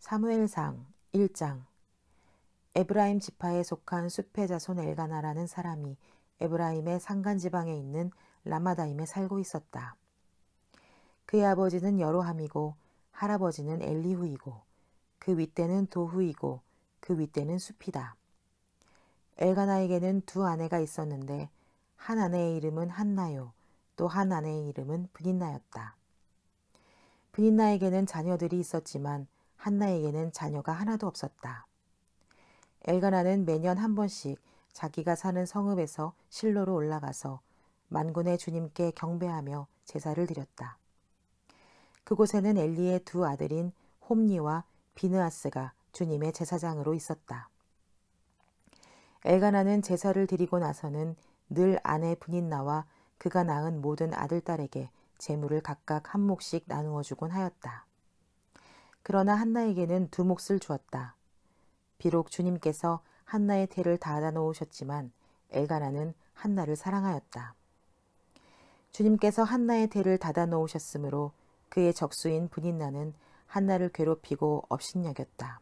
사무엘상 1장. 에브라임 지파에 속한 숲의 자손 엘가나라는 사람이 에브라임의 산간지방에 있는 라마다임에 살고 있었다. 그의 아버지는 여로함이고 할아버지는 엘리후이고 그 윗대는 도후이고 그 윗대는 숲이다. 엘가나에게는 두 아내가 있었는데 한 아내의 이름은 한나요, 또 한 아내의 이름은 브닌나였다. 브닌나에게는 자녀들이 있었지만 한나에게는 자녀가 하나도 없었다. 엘가나는 매년 한 번씩 자기가 사는 성읍에서 실로로 올라가서 만군의 주님께 경배하며 제사를 드렸다. 그곳에는 엘리의 두 아들인 홈니와 비느하스가 주님의 제사장으로 있었다. 엘가나는 제사를 드리고 나서는 늘 아내 브닌나와 그가 낳은 모든 아들딸에게 재물을 각각 한 몫씩 나누어 주곤 하였다. 그러나 한나에게는 두 몫을 주었다. 비록 주님께서 한나의 태를 닫아 놓으셨지만 엘가나는 한나를 사랑하였다. 주님께서 한나의 태를 닫아 놓으셨으므로 그의 적수인 브닌나는 한나를 괴롭히고 업신여겼다.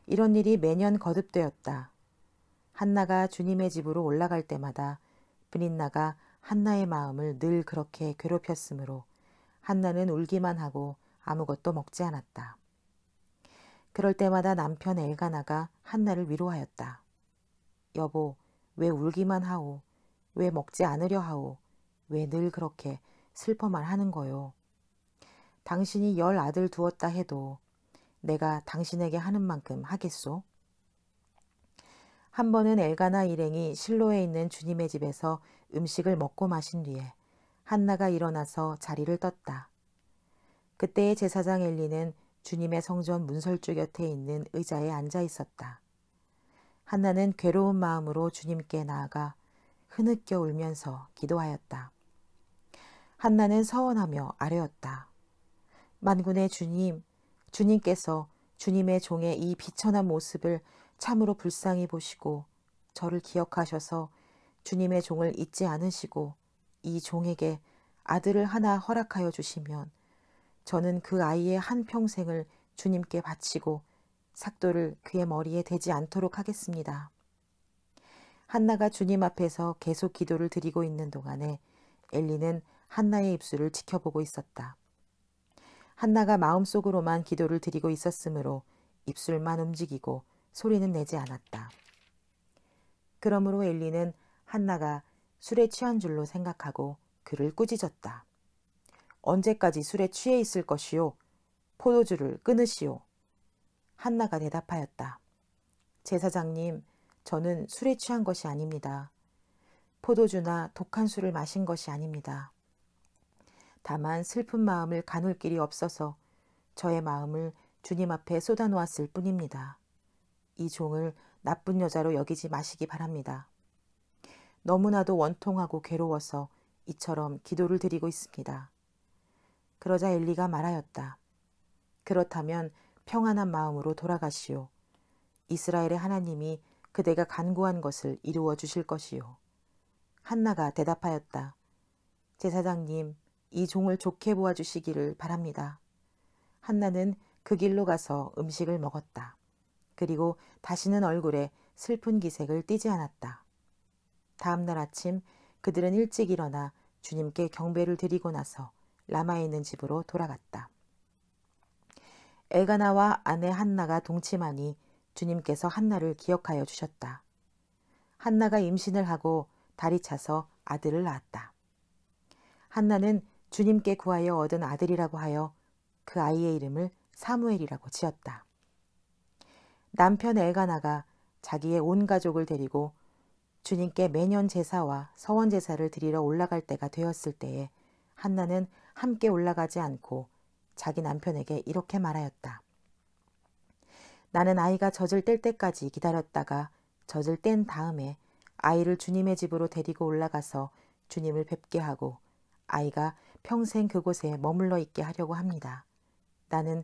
이런 일이 매년 거듭되었다. 한나가 주님의 집으로 올라갈 때마다 브닌나가 한나의 마음을 늘 그렇게 괴롭혔으므로 한나는 울기만 하고 아무것도 먹지 않았다. 그럴 때마다 남편 엘가나가 한나를 위로하였다. 여보, 왜 울기만 하오? 왜 먹지 않으려 하오? 왜 늘 그렇게 슬퍼만 하는 거요? 당신이 10 아들 두었다 해도 내가 당신에게 하는 만큼 하겠소? 한 번은 엘가나 일행이 실로에 있는 주님의 집에서 음식을 먹고 마신 뒤에 한나가 일어나서 자리를 떴다. 그때의 제사장 엘리는 주님의 성전 문설주 곁에 있는 의자에 앉아 있었다. 한나는 괴로운 마음으로 주님께 나아가 흐느껴 울면서 기도하였다. 한나는 서원하며 아뢰었다. 만군의 주님, 주님께서 주님의 종의 이 비천한 모습을 참으로 불쌍히 보시고 저를 기억하셔서 주님의 종을 잊지 않으시고 이 종에게 아들을 하나 허락하여 주시면 저는 그 아이의 한 평생을 주님께 바치고 삭도를 그의 머리에 대지 않도록 하겠습니다. 한나가 주님 앞에서 계속 기도를 드리고 있는 동안에 엘리는 한나의 입술을 지켜보고 있었다. 한나가 마음속으로만 기도를 드리고 있었으므로 입술만 움직이고 소리는 내지 않았다. 그러므로 엘리는 한나가 술에 취한 줄로 생각하고 그를 꾸짖었다. 언제까지 술에 취해 있을 것이요? 포도주를 끊으시오. 한나가 대답하였다. 제사장님, 저는 술에 취한 것이 아닙니다. 포도주나 독한 술을 마신 것이 아닙니다. 다만 슬픈 마음을 가눌 길이 없어서 저의 마음을 주님 앞에 쏟아놓았을 뿐입니다. 이 종을 나쁜 여자로 여기지 마시기 바랍니다. 너무나도 원통하고 괴로워서 이처럼 기도를 드리고 있습니다. 그러자 엘리가 말하였다. 그렇다면 평안한 마음으로 돌아가시오. 이스라엘의 하나님이 그대가 간구한 것을 이루어 주실 것이요. 한나가 대답하였다. 제사장님, 이 종을 좋게 보아주시기를 바랍니다. 한나는 그 길로 가서 음식을 먹었다. 그리고 다시는 얼굴에 슬픈 기색을 띠지 않았다. 다음 날 아침 그들은 일찍 일어나 주님께 경배를 드리고 나서 라마에 있는 집으로 돌아갔다. 엘가나와 아내 한나가 동침하니 주님께서 한나를 기억하여 주셨다. 한나가 임신을 하고 달이 차서 아들을 낳았다. 한나는 주님께 구하여 얻은 아들이라고 하여 그 아이의 이름을 사무엘이라고 지었다. 남편 엘가나가 자기의 온 가족을 데리고 주님께 매년 제사와 서원 제사를 드리러 올라갈 때가 되었을 때에 한나는 함께 올라가지 않고 자기 남편에게 이렇게 말하였다. 나는 아이가 젖을 뗄 때까지 기다렸다가 젖을 뗀 다음에 아이를 주님의 집으로 데리고 올라가서 주님을 뵙게 하고 아이가 평생 그곳에 머물러 있게 하려고 합니다. 나는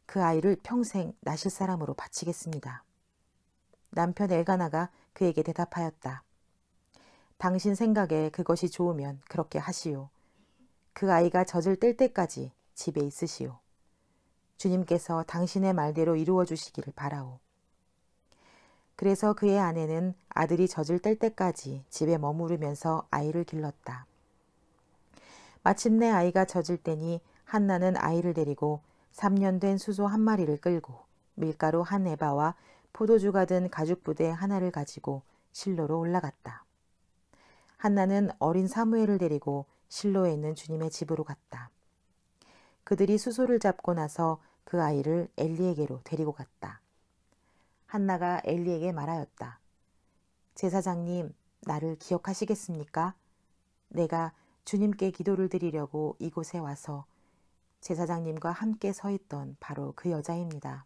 그 아이를 평생 나실 사람으로 바치겠습니다. 남편 엘가나가 그에게 대답하였다. 당신 생각에 그것이 좋으면 그렇게 하시오. 그 아이가 젖을 뗄 때까지 집에 있으시오. 주님께서 당신의 말대로 이루어 주시기를 바라오. 그래서 그의 아내는 아들이 젖을 뗄 때까지 집에 머무르면서 아이를 길렀다. 마침내 아이가 젖을 때니 한나는 아이를 데리고 3년 된 수소 한 마리를 끌고 밀가루 한 에바와 포도주가 든 가죽 부대 하나를 가지고 실로로 올라갔다. 한나는 어린 사무엘을 데리고 실로에 있는 주님의 집으로 갔다. 그들이 수소를 잡고 나서 그 아이를 엘리에게로 데리고 갔다. 한나가 엘리에게 말하였다. 제사장님, 나를 기억하시겠습니까? 내가 주님께 기도를 드리려고 이곳에 와서 제사장님과 함께 서 있던 바로 그 여자입니다.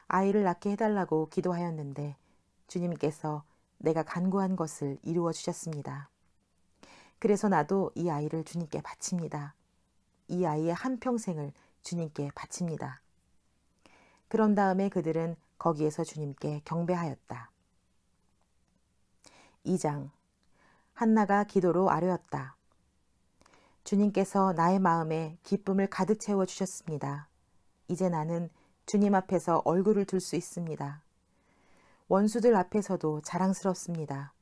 아이를 낳게 해달라고 기도하였는데 주님께서 내가 간구한 것을 이루어 주셨습니다. 그래서 나도 이 아이를 주님께 바칩니다. 이 아이의 한평생을 주님께 바칩니다. 그런 다음에 그들은 거기에서 주님께 경배하였다. 2장. 한나가 기도로 아뢰었다. 주님께서 나의 마음에 기쁨을 가득 채워주셨습니다. 이제 나는 주님 앞에서 얼굴을 들 수 있습니다. 원수들 앞에서도 자랑스럽습니다.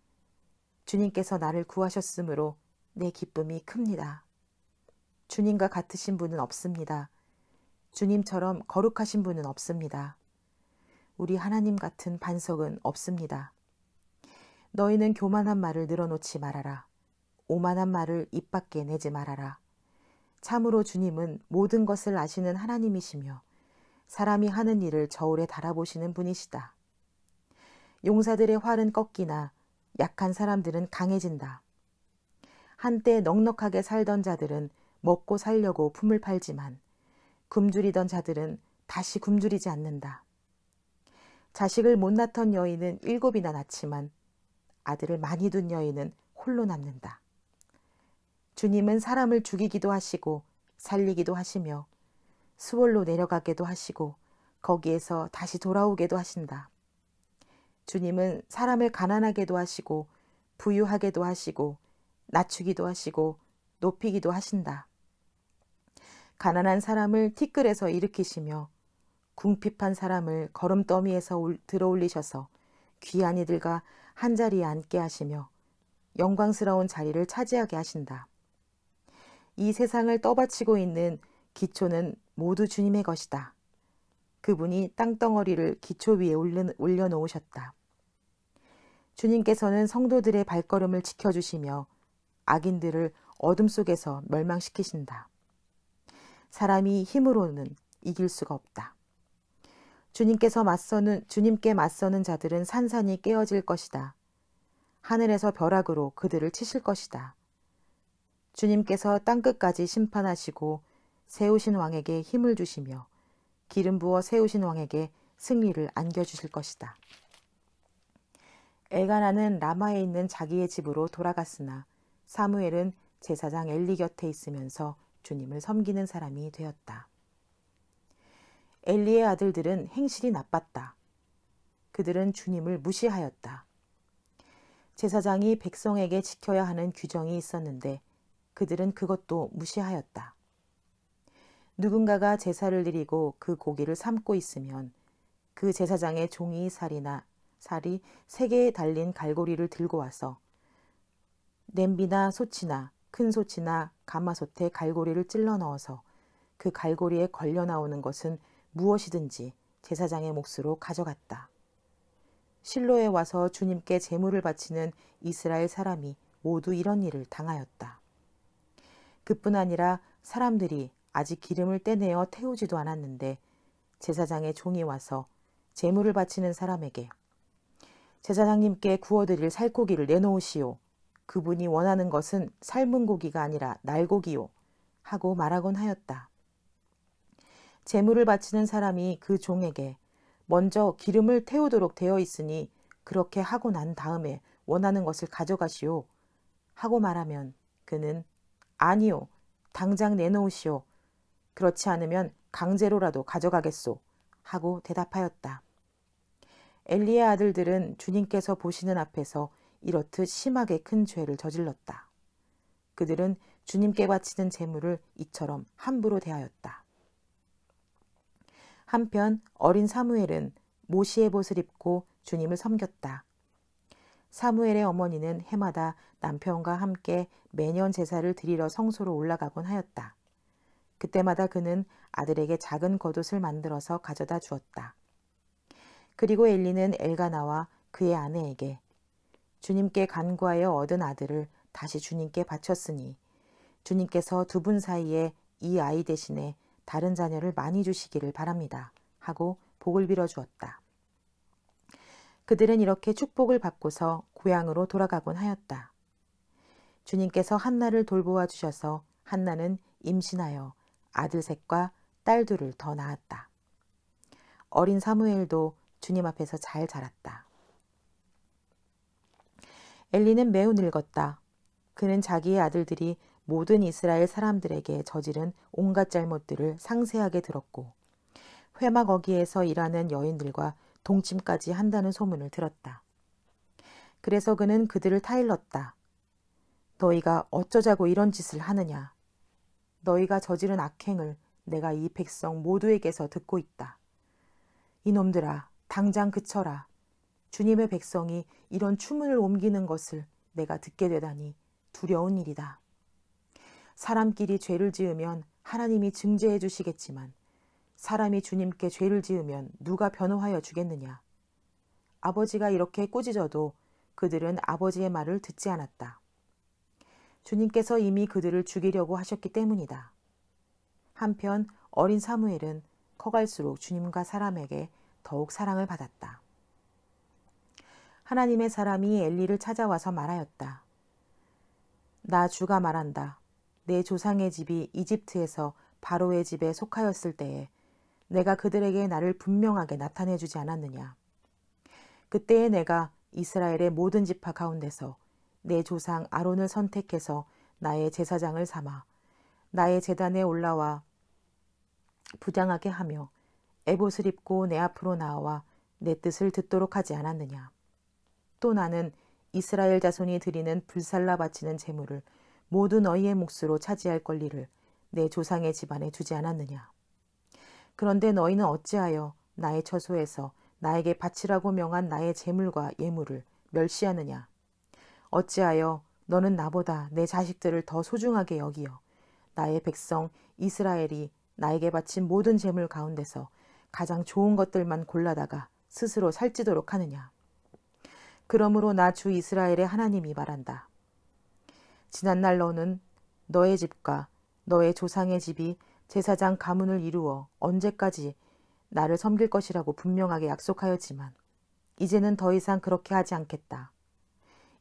주님께서 나를 구하셨으므로 내 기쁨이 큽니다. 주님과 같으신 분은 없습니다. 주님처럼 거룩하신 분은 없습니다. 우리 하나님 같은 반석은 없습니다. 너희는 교만한 말을 늘어놓지 말아라. 오만한 말을 입 밖에 내지 말아라. 참으로 주님은 모든 것을 아시는 하나님이시며 사람이 하는 일을 저울에 달아보시는 분이시다. 용사들의 활은 꺾이나 약한 사람들은 강해진다. 한때 넉넉하게 살던 자들은 먹고 살려고 품을 팔지만 굶주리던 자들은 다시 굶주리지 않는다. 자식을 못 낳던 여인은 7이나 낳지만 아들을 많이 둔 여인은 홀로 남는다. 주님은 사람을 죽이기도 하시고 살리기도 하시며 수월로 내려가게도 하시고 거기에서 다시 돌아오게도 하신다. 주님은 사람을 가난하게도 하시고 부유하게도 하시고 낮추기도 하시고 높이기도 하신다. 가난한 사람을 티끌에서 일으키시며 궁핍한 사람을 거름더미에서 들어올리셔서 귀한 이들과 한자리에 앉게 하시며 영광스러운 자리를 차지하게 하신다. 이 세상을 떠받치고 있는 기초는 모두 주님의 것이다. 그분이 땅덩어리를 기초 위에 올려놓으셨다. 주님께서는 성도들의 발걸음을 지켜주시며 악인들을 어둠 속에서 멸망시키신다. 사람이 힘으로는 이길 수가 없다. 주님께 맞서는 자들은 산산이 깨어질 것이다. 하늘에서 벼락으로 그들을 치실 것이다. 주님께서 땅끝까지 심판하시고 세우신 왕에게 힘을 주시며 기름 부어 세우신 왕에게 승리를 안겨주실 것이다. 엘가나는 라마에 있는 자기의 집으로 돌아갔으나 사무엘은 제사장 엘리 곁에 있으면서 주님을 섬기는 사람이 되었다. 엘리의 아들들은 행실이 나빴다. 그들은 주님을 무시하였다. 제사장이 백성에게 지켜야 하는 규정이 있었는데 그들은 그것도 무시하였다. 누군가가 제사를 드리고 그 고기를 삶고 있으면 그 제사장의 종이 살이 3개에 달린 갈고리를 들고 와서 냄비나 솥이나 큰 솥이나 가마솥에 갈고리를 찔러 넣어서 그 갈고리에 걸려 나오는 것은 무엇이든지 제사장의 몫으로 가져갔다. 실로에 와서 주님께 제물을 바치는 이스라엘 사람이 모두 이런 일을 당하였다. 그뿐 아니라 사람들이 아직 기름을 떼내어 태우지도 않았는데 제사장의 종이 와서 제물을 바치는 사람에게 제사장님께 구워드릴 살코기를 내놓으시오. 그분이 원하는 것은 삶은 고기가 아니라 날고기요. 하고 말하곤 하였다. 제물을 바치는 사람이 그 종에게 먼저 기름을 태우도록 되어 있으니 그렇게 하고 난 다음에 원하는 것을 가져가시오. 하고 말하면 그는 아니요. 당장 내놓으시오. 그렇지 않으면 강제로라도 가져가겠소. 하고 대답하였다. 엘리의 아들들은 주님께서 보시는 앞에서 이렇듯 심하게 큰 죄를 저질렀다. 그들은 주님께 바치는 제물을 이처럼 함부로 대하였다. 한편 어린 사무엘은 모시의 옷을 입고 주님을 섬겼다. 사무엘의 어머니는 해마다 남편과 함께 매년 제사를 드리러 성소로 올라가곤 하였다. 그때마다 그는 아들에게 작은 겉옷을 만들어서 가져다 주었다. 그리고 엘리는 엘가나와 그의 아내에게 주님께 간구하여 얻은 아들을 다시 주님께 바쳤으니 주님께서 두 분 사이에 이 아이 대신에 다른 자녀를 많이 주시기를 바랍니다. 하고 복을 빌어 주었다. 그들은 이렇게 축복을 받고서 고향으로 돌아가곤 하였다. 주님께서 한나를 돌보아 주셔서 한나는 임신하여 아들 셋과 딸 둘을 더 낳았다. 어린 사무엘도 주님 앞에서 잘 자랐다. 엘리는 매우 늙었다. 그는 자기의 아들들이 모든 이스라엘 사람들에게 저지른 온갖 잘못들을 상세하게 들었고 회막 어귀에서 일하는 여인들과 동침까지 한다는 소문을 들었다. 그래서 그는 그들을 타일렀다. 너희가 어쩌자고 이런 짓을 하느냐. 너희가 저지른 악행을 내가 이 백성 모두에게서 듣고 있다. 이놈들아, 당장 그쳐라. 주님의 백성이 이런 추문을 옮기는 것을 내가 듣게 되다니 두려운 일이다. 사람끼리 죄를 지으면 하나님이 증죄해 주시겠지만 사람이 주님께 죄를 지으면 누가 변호하여 주겠느냐. 아버지가 이렇게 꾸짖어도 그들은 아버지의 말을 듣지 않았다. 주님께서 이미 그들을 죽이려고 하셨기 때문이다. 한편 어린 사무엘은 커갈수록 주님과 사람에게 더욱 사랑을 받았다. 하나님의 사람이 엘리를 찾아와서 말하였다. 나 주가 말한다. 내 조상의 집이 이집트에서 바로의 집에 속하였을 때에 내가 그들에게 나를 분명하게 나타내 주지 않았느냐. 그때에 내가 이스라엘의 모든 지파 가운데서 내 조상 아론을 선택해서 나의 제사장을 삼아 나의 제단에 올라와 부장하게 하며 에봇을 입고 내 앞으로 나와 내 뜻을 듣도록 하지 않았느냐. 또 나는 이스라엘 자손이 드리는 불살라 바치는 제물을 모두 너희의 몫으로 차지할 권리를 내 조상의 집안에 주지 않았느냐. 그런데 너희는 어찌하여 나의 처소에서 나에게 바치라고 명한 나의 제물과 예물을 멸시하느냐. 어찌하여 너는 나보다 내 자식들을 더 소중하게 여기어 나의 백성 이스라엘이 나에게 바친 모든 제물 가운데서 가장 좋은 것들만 골라다가 스스로 살찌도록 하느냐. 그러므로 나 주 이스라엘의 하나님이 말한다. 지난날 너는 너의 집과 너의 조상의 집이 제사장 가문을 이루어 언제까지 나를 섬길 것이라고 분명하게 약속하였지만 이제는 더 이상 그렇게 하지 않겠다.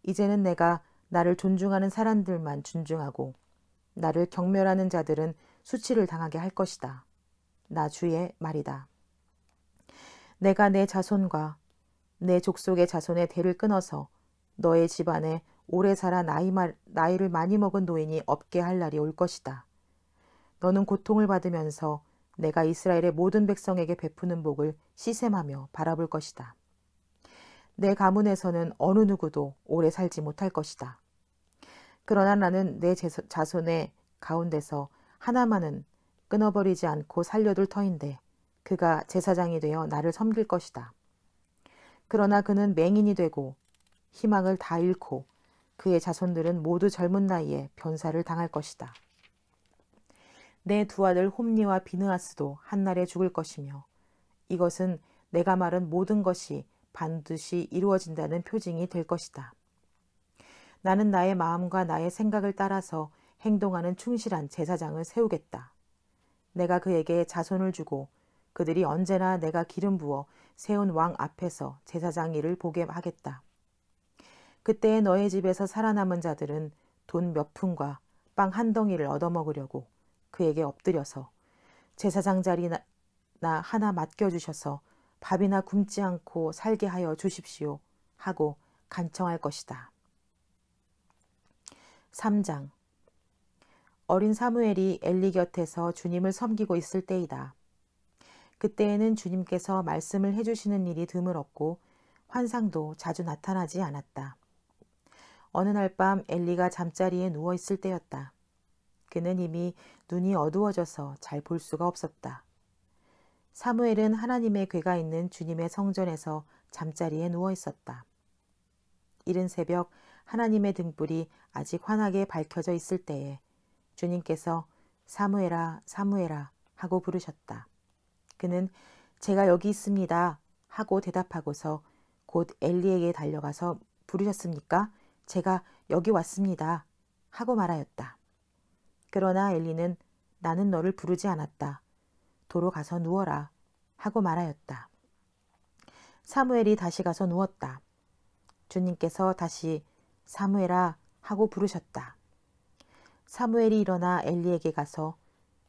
이제는 내가 나를 존중하는 사람들만 존중하고 나를 경멸하는 자들은 수치를 당하게 할 것이다. 나 주의 말이다. 내가 내 자손과 내 족속의 자손의 대를 끊어서 너의 집안에 오래 살아 나이를 많이 먹은 노인이 없게 할 날이 올 것이다. 너는 고통을 받으면서 내가 이스라엘의 모든 백성에게 베푸는 복을 시샘하며 바라볼 것이다. 내 가문에서는 어느 누구도 오래 살지 못할 것이다. 그러나 나는 내 자손의 가운데서 하나만은 끊어버리지 않고 살려둘 터인데 그가 제사장이 되어 나를 섬길 것이다. 그러나 그는 맹인이 되고 희망을 다 잃고 그의 자손들은 모두 젊은 나이에 변사를 당할 것이다. 내 두 아들 홈니와 비느하스도 한날에 죽을 것이며 이것은 내가 말한 모든 것이 반드시 이루어진다는 표징이 될 것이다. 나는 나의 마음과 나의 생각을 따라서 행동하는 충실한 제사장을 세우겠다. 내가 그에게 자손을 주고 그들이 언제나 내가 기름 부어 세운 왕 앞에서 제사장 일을 보게 하겠다. 그때에 너의 집에서 살아남은 자들은 돈 몇 푼과 빵 한 덩이를 얻어먹으려고 그에게 엎드려서 제사장 자리나 하나 맡겨주셔서 밥이나 굶지 않고 살게 하여 주십시오 하고 간청할 것이다. 3장. 어린 사무엘이 엘리 곁에서 주님을 섬기고 있을 때이다. 그때에는 주님께서 말씀을 해주시는 일이 드물었고 환상도 자주 나타나지 않았다. 어느 날 밤 엘리가 잠자리에 누워 있을 때였다. 그는 이미 눈이 어두워져서 잘 볼 수가 없었다. 사무엘은 하나님의 궤가 있는 주님의 성전에서 잠자리에 누워 있었다. 이른 새벽 하나님의 등불이 아직 환하게 밝혀져 있을 때에 주님께서 사무엘아, 사무엘아 하고 부르셨다. 그는 제가 여기 있습니다 하고 대답하고서 곧 엘리에게 달려가서 부르셨습니까? 제가 여기 왔습니다 하고 말하였다. 그러나 엘리는 나는 너를 부르지 않았다. 도로 가서 누워라 하고 말하였다. 사무엘이 다시 가서 누웠다. 주님께서 다시 사무엘아 하고 부르셨다. 사무엘이 일어나 엘리에게 가서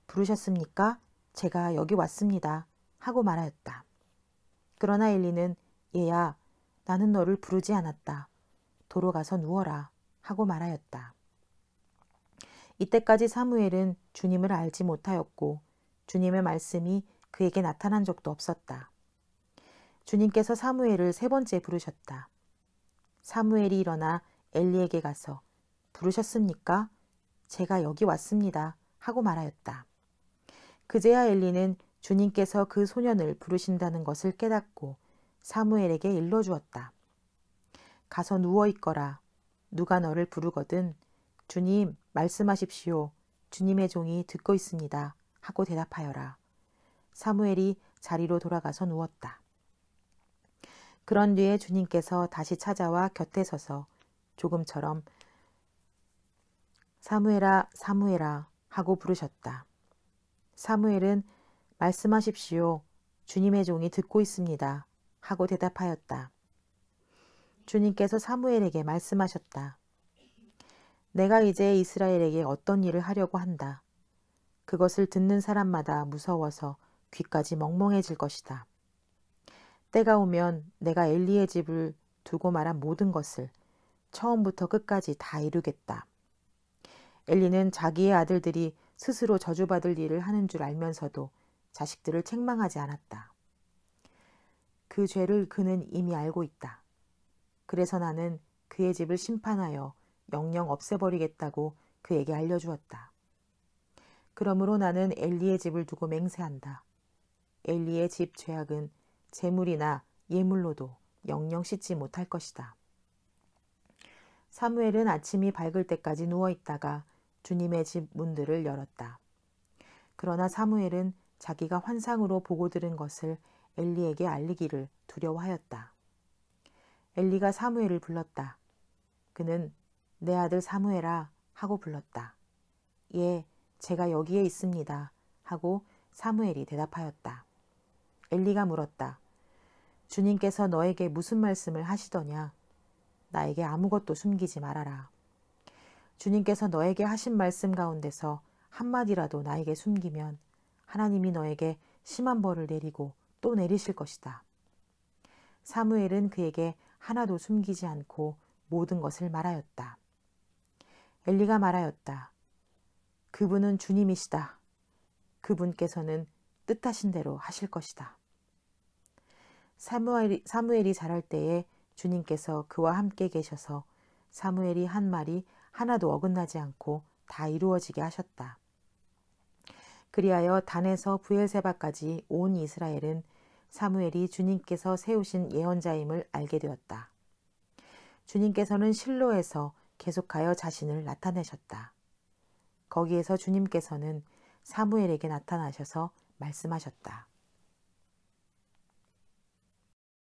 부르셨습니까? 제가 여기 왔습니다 하고 말하였다. 그러나 엘리는 얘야 나는 너를 부르지 않았다. 도로 가서 누워라 하고 말하였다. 이때까지 사무엘은 주님을 알지 못하였고 주님의 말씀이 그에게 나타난 적도 없었다. 주님께서 사무엘을 세 번째 부르셨다. 사무엘이 일어나 엘리에게 가서 부르셨습니까? 제가 여기 왔습니다 하고 말하였다. 그제야 엘리는 주님께서 그 소년을 부르신다는 것을 깨닫고 사무엘에게 일러주었다. 가서 누워있거라. 누가 너를 부르거든 주님 말씀하십시오. 주님의 종이 듣고 있습니다 하고 대답하여라. 사무엘이 자리로 돌아가서 누웠다. 그런 뒤에 주님께서 다시 찾아와 곁에 서서 조금처럼 사무엘아 사무엘아 하고 부르셨다. 사무엘은 말씀하십시오. 주님의 종이 듣고 있습니다 하고 대답하였다. 주님께서 사무엘에게 말씀하셨다. 내가 이제 이스라엘에게 어떤 일을 하려고 한다. 그것을 듣는 사람마다 무서워서 귀까지 멍멍해질 것이다. 때가 오면 내가 엘리의 집을 두고 말한 모든 것을 처음부터 끝까지 다 이루겠다. 엘리는 자기의 아들들이 스스로 저주받을 일을 하는 줄 알면서도 자식들을 책망하지 않았다. 그 죄를 그는 이미 알고 있다. 그래서 나는 그의 집을 심판하여 영영 없애버리겠다고 그에게 알려주었다. 그러므로 나는 엘리의 집을 두고 맹세한다. 엘리의 집 죄악은 재물이나 예물로도 영영 씻지 못할 것이다. 사무엘은 아침이 밝을 때까지 누워있다가 주님의 집 문들을 열었다. 그러나 사무엘은 자기가 환상으로 보고 들은 것을 엘리에게 알리기를 두려워하였다. 엘리가 사무엘을 불렀다. 그는 내 아들 사무엘아 하고 불렀다. 예, 제가 여기에 있습니다 하고 사무엘이 대답하였다. 엘리가 물었다. 주님께서 너에게 무슨 말씀을 하시더냐? 나에게 아무것도 숨기지 말아라. 주님께서 너에게 하신 말씀 가운데서 한마디라도 나에게 숨기면 하나님이 너에게 심한 벌을 내리고 또 내리실 것이다. 사무엘은 그에게 하나도 숨기지 않고 모든 것을 말하였다. 엘리가 말하였다. 그분은 주님이시다. 그분께서는 뜻하신 대로 하실 것이다. 사무엘이 자랄 때에 주님께서 그와 함께 계셔서 사무엘이 한 말이 하나도 어긋나지 않고 다 이루어지게 하셨다. 그리하여 단에서 브엘세바까지 온 이스라엘은 사무엘이 주님께서 세우신 예언자임을 알게 되었다. 주님께서는 실로에서 계속하여 자신을 나타내셨다. 거기에서 주님께서는 사무엘에게 나타나셔서 말씀하셨다.